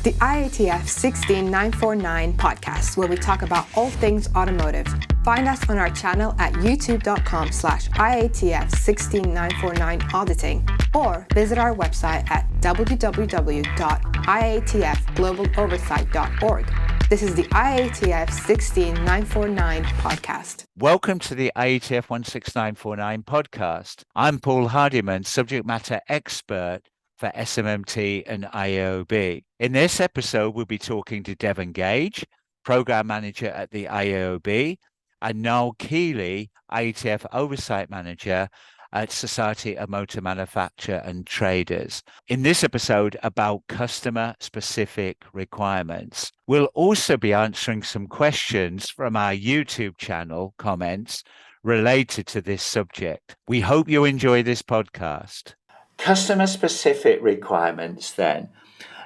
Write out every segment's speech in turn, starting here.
the IATF 16949 podcast, where we talk about all things automotive. Find us on our channel at youtube.com/IATF 16949 auditing, or visit our website at www.iatfglobaloversight.org. This is the IATF 16949 podcast. Welcome to the IATF 16949 podcast. I'm Paul Hardiman, subject matter expert for SMMT and IAOB. In this episode, we'll be talking to Devon Gage, program manager at the IAOB, and Noel Keeley, IATF oversight manager at Society of Motor Manufacture and Traders. In this episode about customer-specific requirements. We'll also be answering some questions from our YouTube channel comments related to this subject. We hope you enjoy this podcast. Customer-specific requirements then.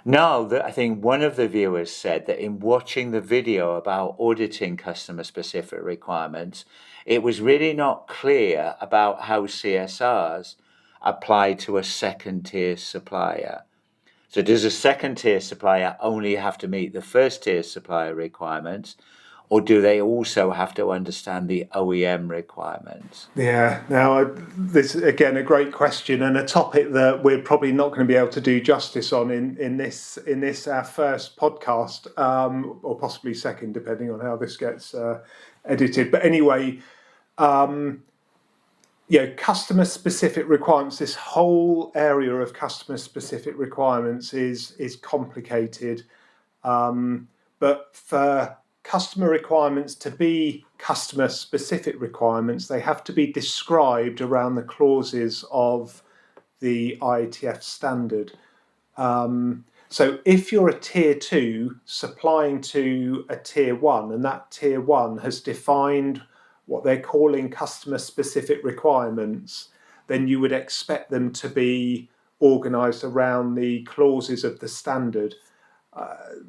Now, I think one of the viewers said that in watching the video about auditing customer-specific requirements, it was really not clear about how CSRs apply to a second-tier supplier. So does a second-tier supplier only have to meet the first-tier supplier requirements, or do they also have to understand the OEM requirements? Yeah, now this is again a great question and a topic that we're probably not going to be able to do justice on in this our first podcast, or possibly second, depending on how this gets edited. But anyway, customer specific requirements. This whole area of customer specific requirements is complicated, but for customer requirements to be customer specific requirements, they have to be described around the clauses of the IATF standard. So if you're a tier 2 supplying to a tier 1, and that tier 1 has defined what they're calling customer specific requirements, then you would expect them to be organised around the clauses of the standard.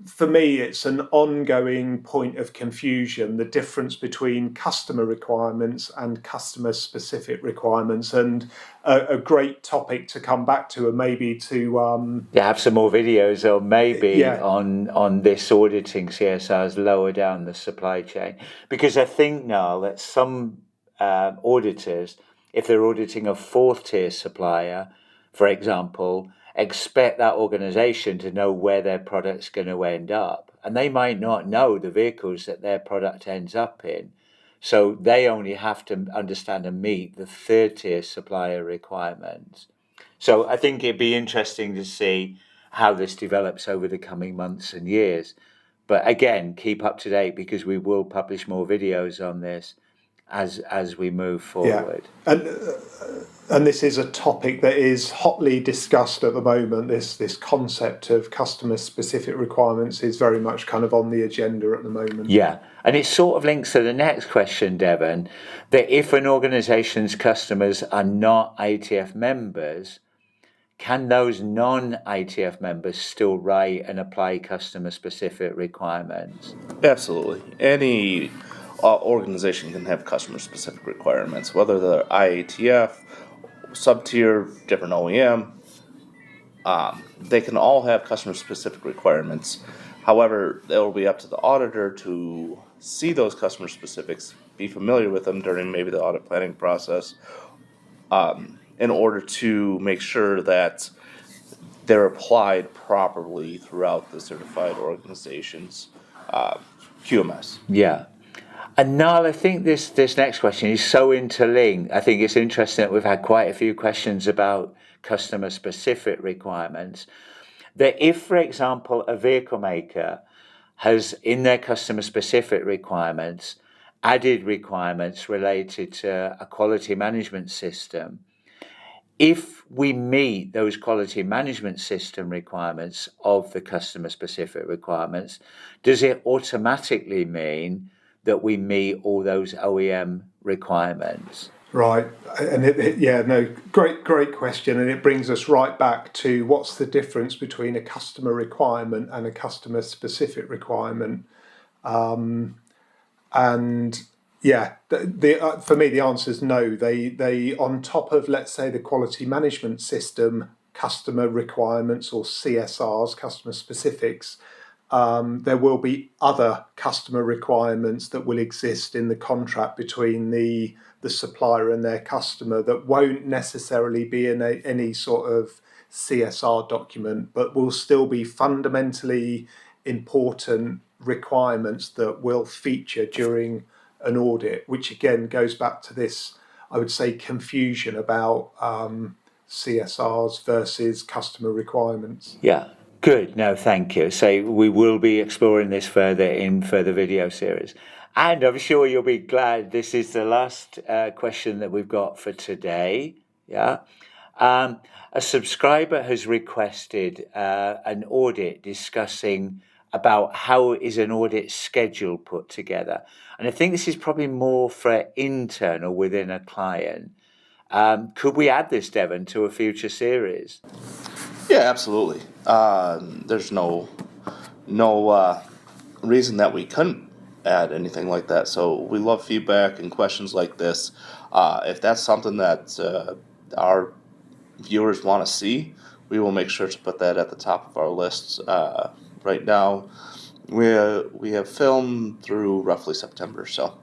For me, it's an ongoing point of confusion, the difference between customer requirements and customer-specific requirements, and a great topic to come back to, and maybe to have some more videos, or maybe on this auditing CSRs lower down the supply chain. Because I think now that some auditors, if they're auditing a fourth-tier supplier, for example, expect that organization to know where their product's going to end up. And they might not know the vehicles that their product ends up in. So they only have to understand and meet the third tier supplier requirements. So I think it'd be interesting to see how this develops over the coming months and years. But again, keep up to date, because we will publish more videos on this as we move forward. Yeah. And this is a topic that is hotly discussed at the moment. This concept of customer-specific requirements is very much kind of on the agenda at the moment. Yeah, and it sort of links to the next question, Devon, that if an organisation's customers are not IATF members, can those non-IATF members still write and apply customer-specific requirements? Absolutely. Any organization can have customer-specific requirements, whether they're IATF, sub-tier, different OEM. They can all have customer-specific requirements. However, it will be up to the auditor to see those customer specifics, be familiar with them during maybe the audit planning process, in order to make sure that they're applied properly throughout the certified organization's QMS. Yeah. And Niall, I think this next question is so interlinked. I think it's interesting that we've had quite a few questions about customer-specific requirements. That if, for example, a vehicle maker has in their customer-specific requirements added requirements related to a quality management system, if we meet those quality management system requirements of the customer-specific requirements, does it automatically mean that we meet all those OEM requirements? Right, and great question, and it brings us right back to what's the difference between a customer requirement and a customer specific requirement, and for me the answer is no. They on top of, let's say, the quality management system customer requirements or CSRs, customer specifics, there will be other customer requirements that will exist in the contract between the supplier and their customer that won't necessarily be in any sort of CSR document, but will still be fundamentally important requirements that will feature during an audit, which again goes back to this, I would say, confusion about CSRs versus customer requirements. Yeah, good. No, thank you. So we will be exploring this further in further video series. And I'm sure you'll be glad this is the last question that we've got for today. Yeah. A subscriber has requested an audit discussing about how is an audit schedule put together. And I think this is probably more for internal within a client. Could we add this, Devon, to a future series? Yeah, absolutely. There's no reason that we couldn't add anything like that. So we love feedback and questions like this. If that's something that our viewers want to see, we will make sure to put that at the top of our lists. Right now, we have filmed through roughly September, so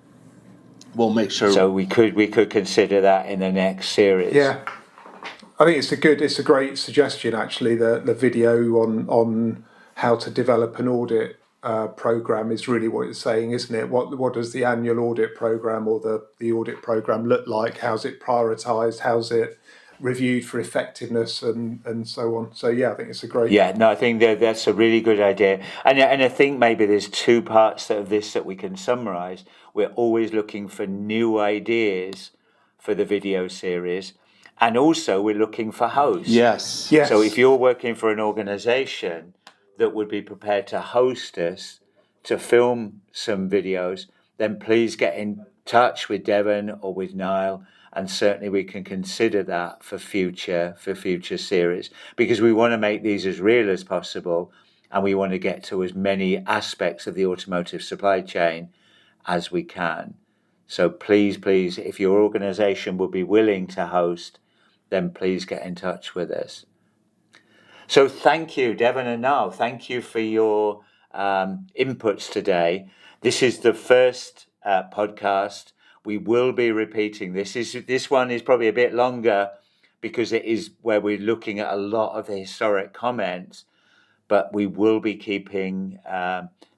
we'll make sure. So we could consider that in the next series. Yeah, I think it's a great suggestion actually. The video on how to develop an audit program is really what it's saying, isn't it? What does the annual audit program or the audit program look like? How's it prioritized? How's it reviewed for effectiveness and so on? So yeah, I think it's a great. Yeah, no, I think that's a really good idea, and I think maybe there's two parts of this that we can summarize. We're always looking for new ideas for the video series, and also we're looking for hosts. Yes. So if you're working for an organization that would be prepared to host us to film some videos, then please get in touch with Devon or with Niall. And certainly we can consider that for future series, because we want to make these as real as possible, and we want to get to as many aspects of the automotive supply chain as we can. So please, if your organization would be willing to host, then please get in touch with us. So thank you, Devon and Niall. Thank you for your inputs today. This is the first podcast. We will be repeating this. This one is probably a bit longer because it is where we're looking at a lot of the historic comments, but we will be keeping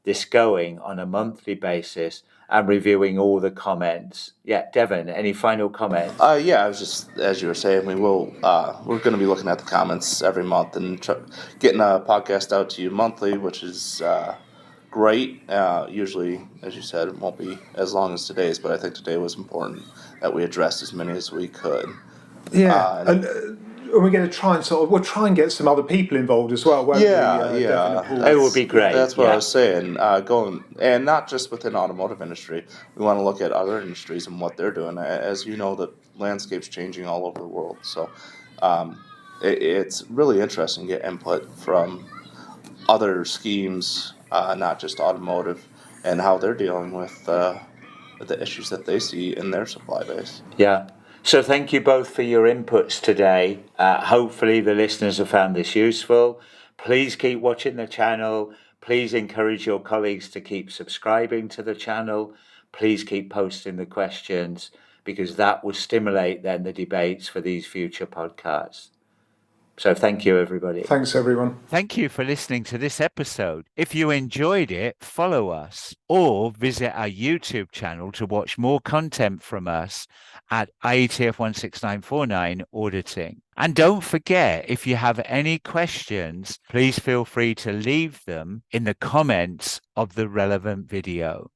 this going on a monthly basis and reviewing all the comments. Yeah, Devon, any final comments? Yeah, I was just, as you were saying, we're going to be looking at the comments every month and getting a podcast out to you monthly, which is great. Usually, as you said, it won't be as long as today's, but I think today was important that we addressed as many as we could. Yeah, and we're going to we'll try and get some other people involved as well. Won't we? It would be great. That's what I was saying. Going, and not just within automotive industry. We want to look at other industries and what they're doing. As you know, the landscape's changing all over the world. So it's really interesting to get input from other schemes, not just automotive, and how they're dealing with the issues that they see in their supply base. Yeah. So thank you both for your inputs today. Hopefully the listeners have found this useful. Please keep watching the channel. Please encourage your colleagues to keep subscribing to the channel. Please keep posting the questions, because that will stimulate then the debates for these future podcasts. So thank you, everybody. Thanks, everyone. Thank you for listening to this episode. If you enjoyed it, follow us or visit our YouTube channel to watch more content from us at IATF 16949 Auditing. And don't forget, if you have any questions, please feel free to leave them in the comments of the relevant video.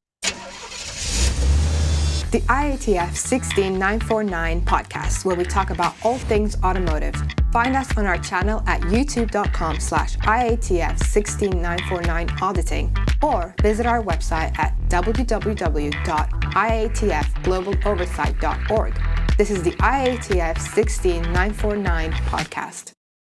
The IATF 16949 podcast, where we talk about all things automotive. Find us on our channel at youtube.com/IATF 16949 Auditing, or visit our website at www.iatfglobaloversight.org. This is the IATF 16949 podcast.